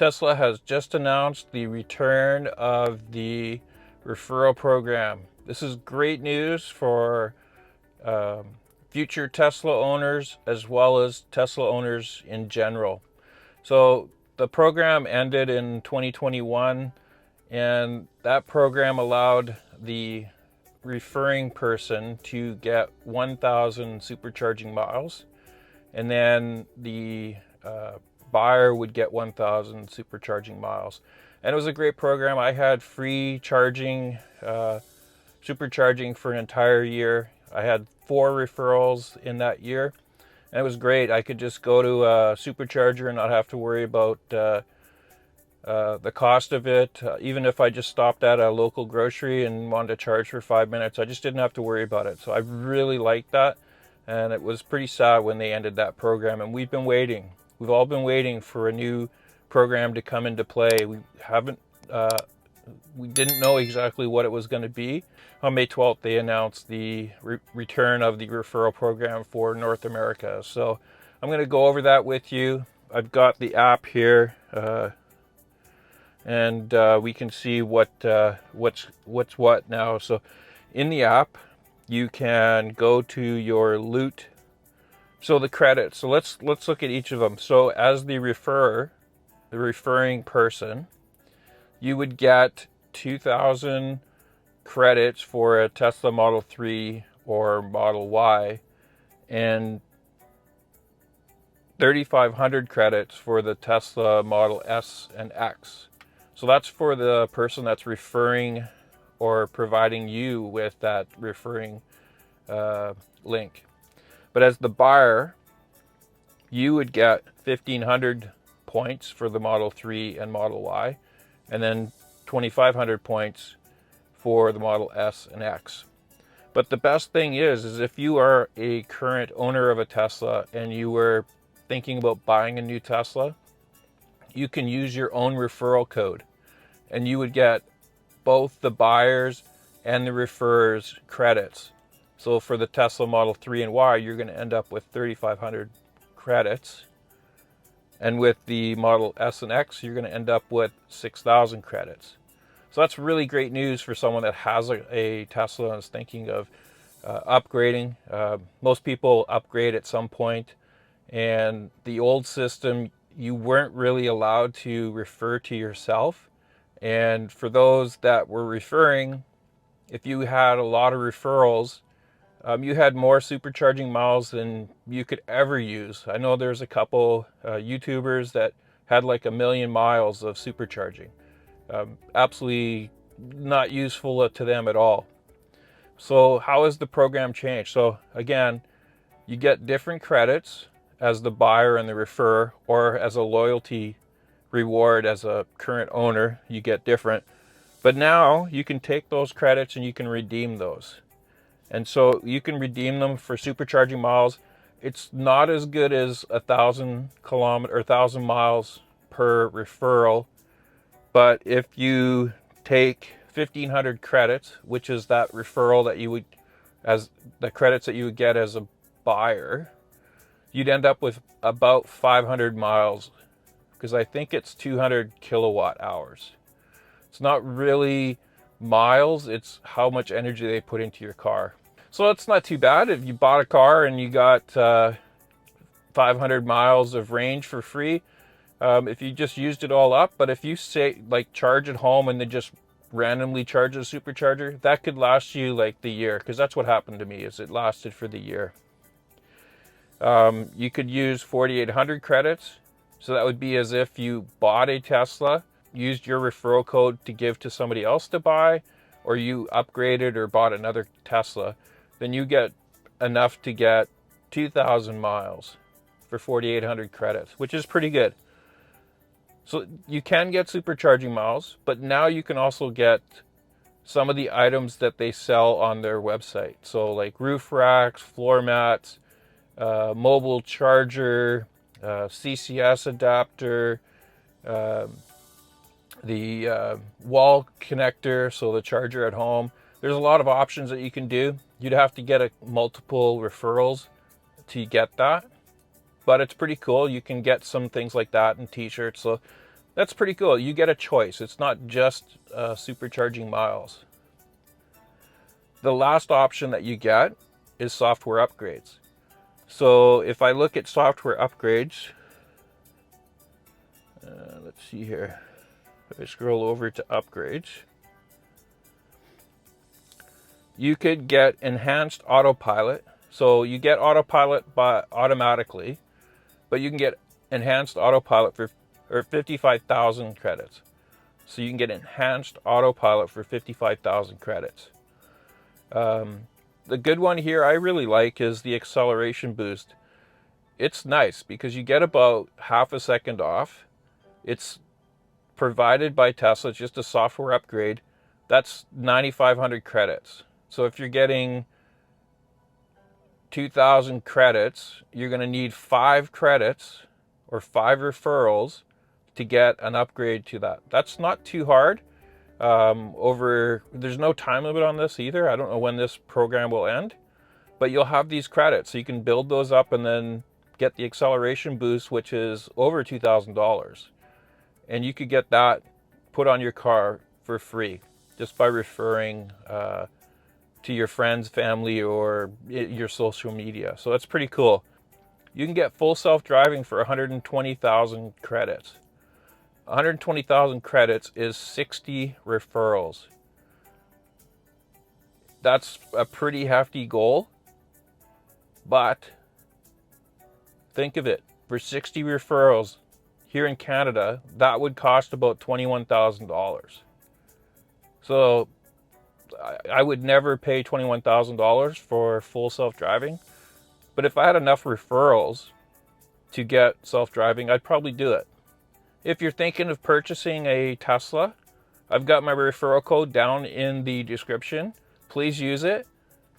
Tesla has just announced the return of the referral program. This is great news for future Tesla owners as well as Tesla owners in general. So the program ended in 2021, and that program allowed the referring person to get 1,000 supercharging miles, and then the buyer would get 1,000 supercharging miles. And it was a great program. I had free charging, supercharging for an entire year. I had 4 referrals in that year, and it was great. I could just go to a supercharger and not have to worry about the cost of it. Even if I just stopped at a local grocery and wanted to charge for 5 minutes, I just didn't have to worry about it. So I really liked that, and it was pretty sad when they ended that program. And we've been waiting. We've all been waiting for a new program to come into play. We didn't know exactly what it was going to be. On May 12th, they announced the return of the referral program for North America. So I'm going to go over that with you. I've got the app here, and we can see what's what now. So in the app, you can go to your loot. So the credits. So let's look at each of them. So as the referrer, the referring person, you would get 2,000 credits for a Tesla Model 3 or Model Y, and 3,500 credits for the Tesla Model S and X. So that's for the person that's referring or providing you with that referring link. But as the buyer, you would get 1,500 points for the Model 3 and Model Y, and then 2,500 points for the Model S and X. But the best thing is if you are a current owner of a Tesla and you were thinking about buying a new Tesla, you can use your own referral code, and you would get both the buyers and the referrers credits. So for the Tesla Model 3 and Y, you're going to end up with 3,500 credits. And with the Model S and X, you're going to end up with 6,000 credits. So that's really great news for someone that has a Tesla and is thinking of upgrading. Most people upgrade at some point, and the old system, you weren't really allowed to refer to yourself. And for those that were referring, if you had a lot of referrals, you had more supercharging miles than you could ever use. I know there's a couple YouTubers that had like 1 million miles of supercharging. Absolutely not useful to them at all. So how has the program changed? So again, you get different credits as the buyer and the referrer, or as a loyalty reward as a current owner, you get different. But now you can take those credits and you can redeem those. And so you can redeem them for supercharging miles. It's not as good as 1,000 kilometers or 1,000 miles per referral. But if you take 1,500 credits, which is that referral that you would, as the credits that you would get as a buyer, you'd end up with about 500 miles, because I think it's 200 kilowatt hours. It's not really miles, it's how much energy they put into your car. So it's not too bad if you bought a car and you got 500 miles of range for free, if you just used it all up. But if you say like charge at home and then just randomly charge a supercharger, that could last you like the year, because that's what happened to me, is it lasted for the year. You could use 4,800 credits. So that would be as if you bought a Tesla, used your referral code to give to somebody else to buy, or you upgraded or bought another Tesla. Then you get enough to get 2,000 miles for 4,800 credits, which is pretty good. So you can get supercharging miles, but now you can also get some of the items that they sell on their website. So like roof racks, floor mats, mobile charger, CCS adapter, the wall connector, so the charger at home. There's a lot of options that you can do. You'd have to get multiple referrals to get that, but it's pretty cool. You can get some things like that and t-shirts. So That's pretty cool. You get a choice. It's not just supercharging miles. The last option that you get is software upgrades. So if I look at software upgrades, let's see here. If I scroll over to upgrades, you could get enhanced autopilot. So you get autopilot automatically, but you can get enhanced autopilot for 55,000 credits. So you can get enhanced autopilot for 55,000 credits. The good one here I really like is the acceleration boost. It's nice because you get about half a second off. It's provided by Tesla. It's just a software upgrade. That's 9,500 credits. So if you're getting 2,000 credits, you're going to need 5 credits or 5 referrals to get an upgrade to that. That's not too hard. There's no time limit on this either. I don't know when this program will end, but you'll have these credits, so you can build those up and then get the acceleration boost, which is over $2,000, and you could get that put on your car for free just by referring to your friends, family, or your social media. So that's pretty cool. You can get full self-driving for 120,000 credits. 120,000 credits is 60 referrals. That's a pretty hefty goal, but think of it. For 60 referrals here in Canada, that would cost about $21,000. So I would never pay $21,000 for full self-driving, but if I had enough referrals to get self-driving, I'd probably do it. If you're thinking of purchasing a Tesla, I've got my referral code down in the description. Please use it.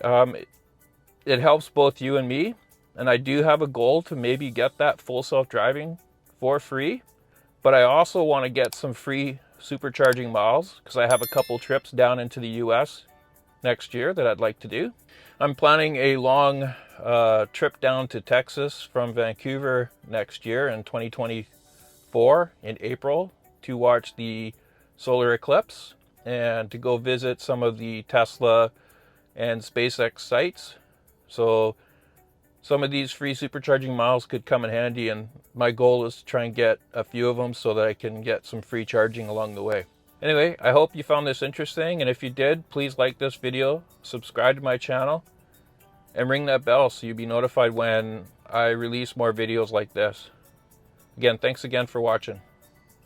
It helps both you and me, and I do have a goal to maybe get that full self-driving for free, but I also want to get some free supercharging miles because I have a couple trips down into the US next year that I'd like to do. I'm planning a long trip down to Texas from Vancouver next year in 2024 in April to watch the solar eclipse and to go visit some of the Tesla and SpaceX sites. So some of these free supercharging miles could come in handy, and my goal is to try and get a few of them so that I can get some free charging along the way. Anyway, I hope you found this interesting, and if you did, please like this video, subscribe to my channel, and ring that bell so you'll be notified when I release more videos like this. Again, thanks again for watching.